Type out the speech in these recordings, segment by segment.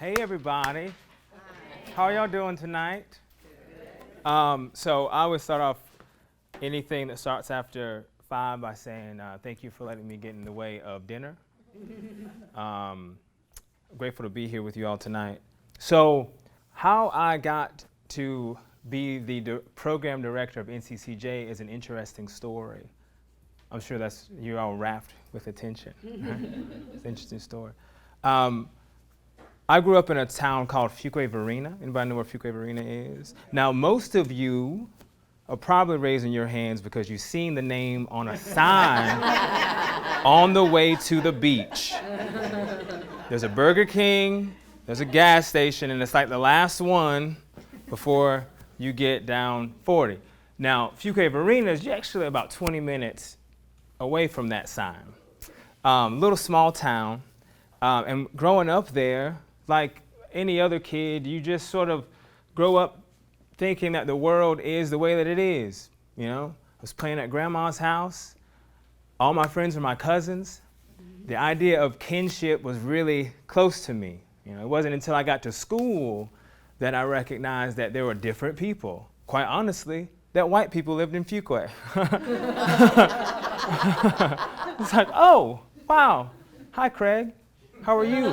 Hey, everybody. How are y'all doing tonight? So I always start off anything that starts after 5 by saying thank you for letting me get in the way of dinner. Grateful to be here with you all tonight. So how I got to be the program director of NCCJ is an interesting story. I'm sure you're all rapt with attention. Right? It's an interesting story. I grew up in a town called Fuquay-Varina. Anybody know where Fuquay-Varina is? Now, most of you are probably raising your hands because you've seen the name on a sign on the way to the beach. There's a Burger King, there's a gas station, and it's like the last one before you get down 40. Now, Fuquay-Varina is actually about 20 minutes away from that sign. Little small town, and growing up there, like any other kid, you just sort of grow up thinking that the world is the way that it is. You know, I was playing at grandma's house. All my friends were my cousins. The idea of kinship was really close to me. You know, it wasn't until I got to school that I recognized that there were different people. Quite honestly, that white people lived in Fuquay. It's like, oh, wow. Hi, Craig. How are you?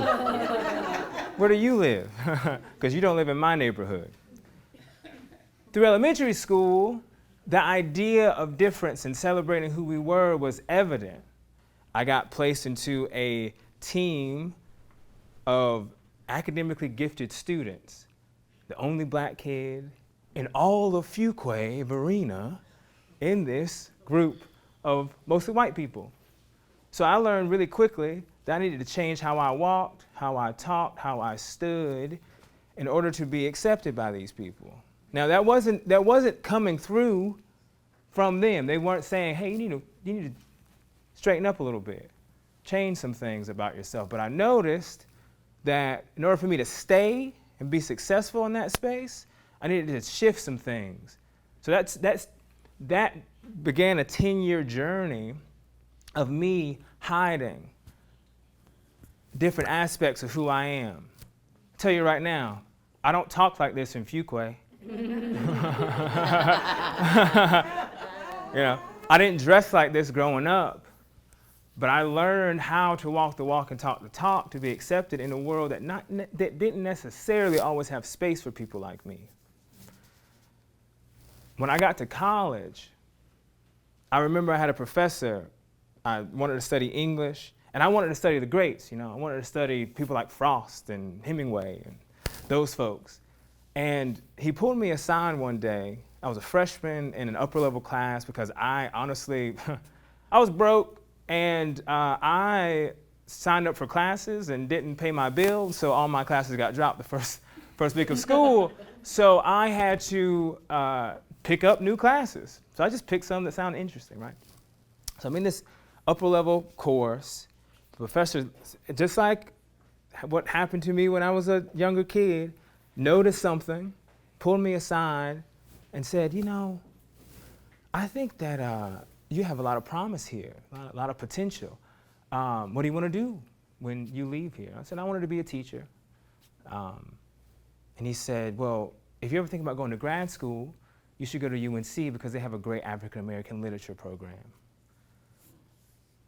Where do you live? Because you don't live in my neighborhood. Through elementary school, the idea of difference and celebrating who we were was evident. I got placed into a team of academically gifted students, the only black kid in all of Fuquay-Varina in this group of mostly white people. So I learned really quickly that I needed to change how I walked, how I talked, how I stood in order to be accepted by these people. Now that wasn't coming through from them. They weren't saying, hey, you need to straighten up a little bit, change some things about yourself. But I noticed that in order for me to stay and be successful in that space, I needed to shift some things. So that began a 10-year journey of me hiding different aspects of who I am. I'll tell you right now, I don't talk like this in Fuquay. You know, I didn't dress like this growing up, but I learned how to walk the walk and talk the talk to be accepted in a world that didn't necessarily always have space for people like me. When I got to college, I remember I had a professor. I wanted to study English, and I wanted to study the greats. You know, I wanted to study people like Frost and Hemingway and those folks. And he pulled me aside one day. I was a freshman in an upper level class because I honestly, I was broke, and I signed up for classes and didn't pay my bills, so all my classes got dropped the first week of school. So I had to pick up new classes. So I just picked some that sounded interesting, right? So I'm in this upper level course. The professor, just like what happened to me when I was a younger kid, noticed something, pulled me aside, and said, you know, I think that you have a lot of promise here, a lot of potential. What do you want to do when you leave here? I said, I wanted to be a teacher. And he said, well, if you ever think about going to grad school, you should go to UNC because they have a great African American literature program.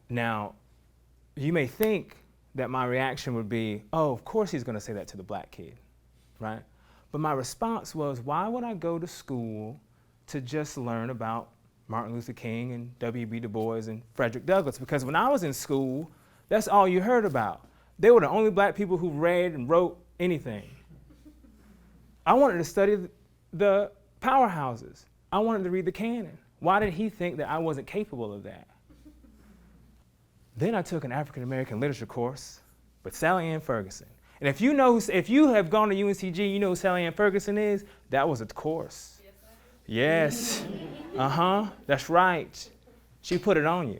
Now, you may think that my reaction would be, oh, of course he's going to say that to the black kid, right? But my response was, why would I go to school to just learn about Martin Luther King and W.B. Du Bois and Frederick Douglass? Because when I was in school, that's all you heard about. They were the only black people who read and wrote anything. I wanted to study the powerhouses. I wanted to read the canon. Why did he think that I wasn't capable of that? Then I took an African American literature course with Sally Ann Ferguson. And if you have gone to UNCG, you know who Sally Ann Ferguson is? That was a course. Yes. That's right. She put it on you.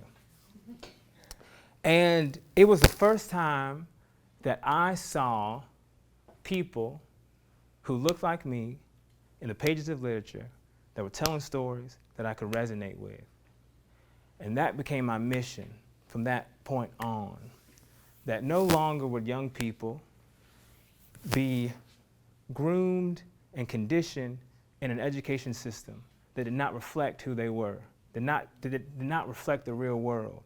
And it was the first time that I saw people who looked like me in the pages of literature that were telling stories that I could resonate with. And that became my mission from that point on, that no longer would young people be groomed and conditioned in an education system that did not reflect who they were, did not reflect the real world,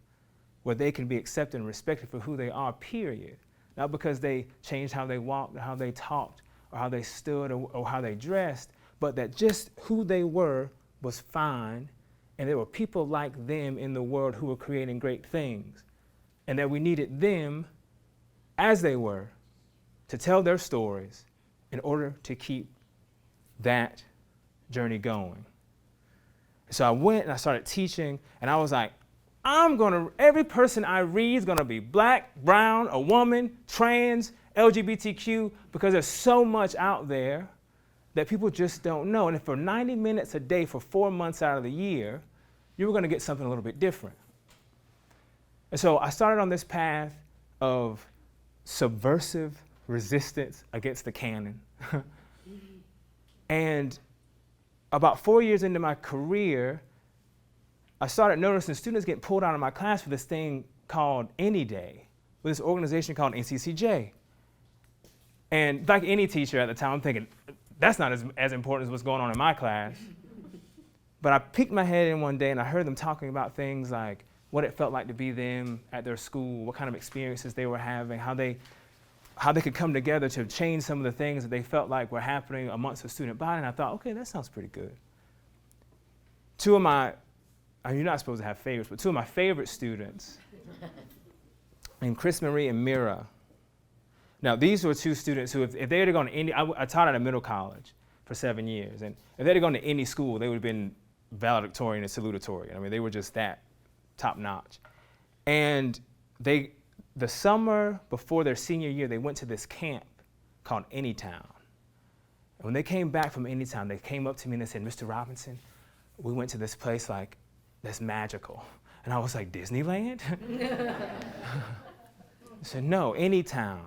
where they can be accepted and respected for who they are, period. Not because they changed how they walked or how they talked or how they stood or how they dressed, but that just who they were was fine, and there were people like them in the world who were creating great things, and that we needed them as they were to tell their stories in order to keep that journey going. So I went and I started teaching, and I was like, every person I read is gonna be black, brown, a woman, trans, LGBTQ, because there's so much out there that people just don't know. And if for 90 minutes a day for 4 months out of the year, you were gonna get something a little bit different. And so I started on this path of subversive resistance against the canon. And about 4 years into my career, I started noticing students getting pulled out of my class for this thing called Any Day, with this organization called NCCJ. And like any teacher at the time, I'm thinking, that's not as important as what's going on in my class. But I peeked my head in one day and I heard them talking about things like what it felt like to be them at their school, what kind of experiences they were having, how they could come together to change some of the things that they felt like were happening amongst the student body. And I thought, okay, that sounds pretty good. You're not supposed to have favorites, but two of my favorite students, named Chris Marie and Mira. Now, these were two students who, if they had gone to any, I taught at a middle college for 7 years, and if they had gone to any school, they would have been valedictorian and salutatorian. I mean, they were just that top notch. And the summer before their senior year, they went to this camp called Anytown. And when they came back from Anytown, they came up to me and they said, Mr. Robinson, we went to this place that's magical. And I was like, Disneyland? I said, no, Anytown.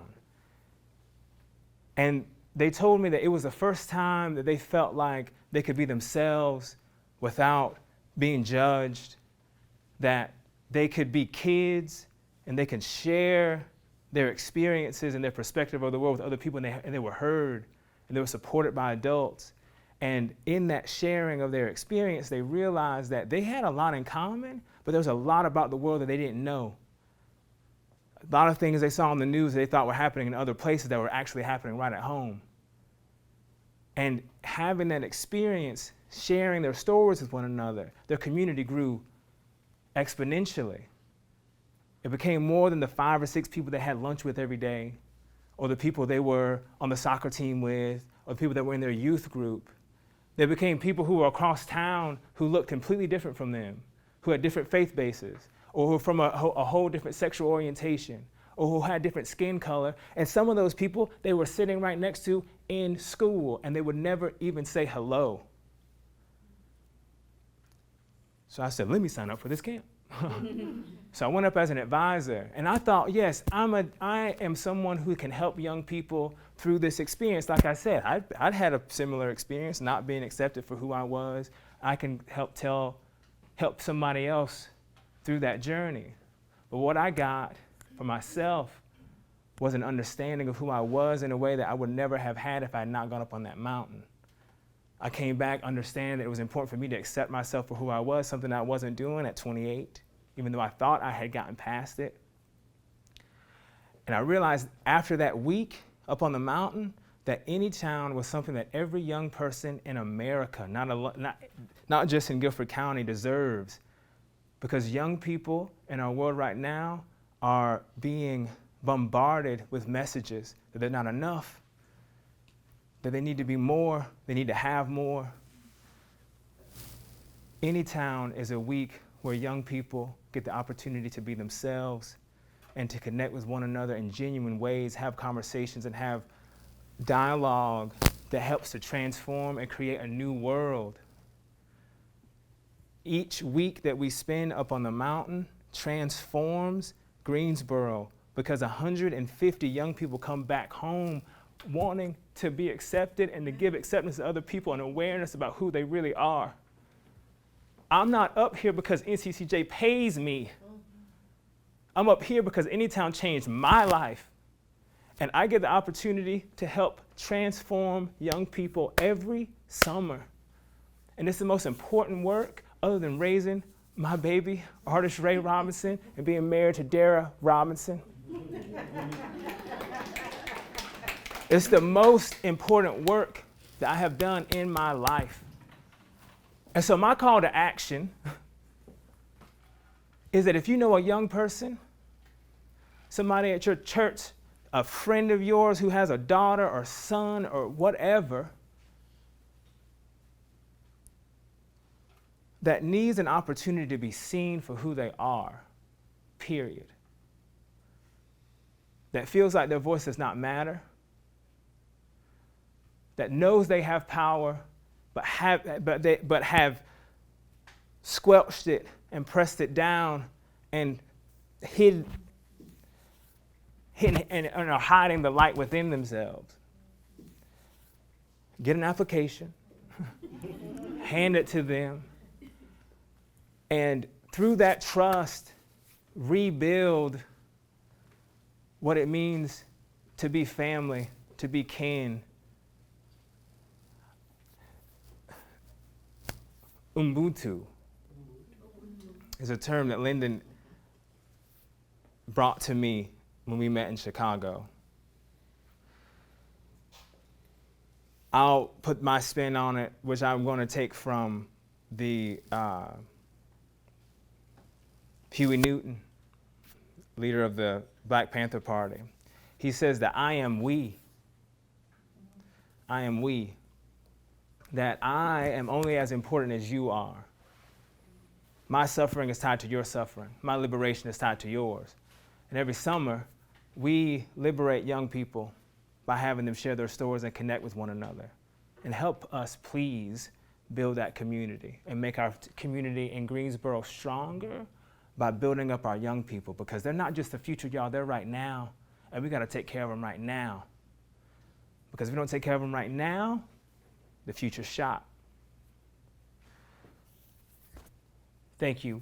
And they told me that it was the first time that they felt like they could be themselves without being judged, that they could be kids and they can share their experiences and their perspective of the world with other people, and they were heard and they were supported by adults. And in that sharing of their experience, they realized that they had a lot in common, but there was a lot about the world that they didn't know. A lot of things they saw on the news they thought were happening in other places that were actually happening right at home. And having that experience, sharing their stories with one another, their community grew exponentially. It became more than the 5 or 6 people they had lunch with every day, or the people they were on the soccer team with, or the people that were in their youth group. They became people who were across town who looked completely different from them, who had different faith bases, or who were from a whole different sexual orientation, or who had different skin color. And some of those people they were sitting right next to in school, and they would never even say hello. So I said, let me sign up for this camp. So I went up as an advisor, and I thought, yes, I am someone who can help young people through this experience. Like I said, I'd had a similar experience, not being accepted for who I was. I can help somebody else through that journey. But what I got for myself was an understanding of who I was in a way that I would never have had if I had not gone up on that mountain. I came back understanding that it was important for me to accept myself for who I was, something I wasn't doing at 28, even though I thought I had gotten past it. And I realized after that week up on the mountain that Anytown was something that every young person in America, not just in Guilford County, deserves. Because young people in our world right now are being bombarded with messages that they're not enough, that they need to be more, they need to have more. Anytown is a week where young people get the opportunity to be themselves and to connect with one another in genuine ways, have conversations and have dialogue that helps to transform and create a new world. Each week that we spend up on the mountain transforms Greensboro, because 150 young people come back home wanting to be accepted and to give acceptance to other people and awareness about who they really are. I'm not up here because NCCJ pays me. I'm up here because Anytown changed my life. And I get the opportunity to help transform young people every summer. And it's the most important work other than raising my baby, artist Ray Robinson, and being married to Dara Robinson. It's the most important work that I have done in my life. And so my call to action is that if you know a young person, somebody at your church, a friend of yours who has a daughter or son or whatever that needs an opportunity to be seen for who they are, period. That feels like their voice does not matter, that knows they have power, but have squelched it and pressed it down and hid and are hiding the light within themselves. Get an application, hand it to them, and through that trust, rebuild what it means to be family, to be kin. Ubuntu is a term that Lyndon brought to me when we met in Chicago. I'll put my spin on it, which I'm going to take from the Huey Newton, leader of the Black Panther Party. He says that I am we. I am we. That I am only as important as you are. My suffering is tied to your suffering. My liberation is tied to yours. And every summer, we liberate young people by having them share their stories and connect with one another. And help us, please, build that community and make our community in Greensboro stronger by building up our young people, because they're not just the future, y'all, they're right now. And we got to take care of them right now. Because if we don't take care of them right now, the future's shot. Thank you.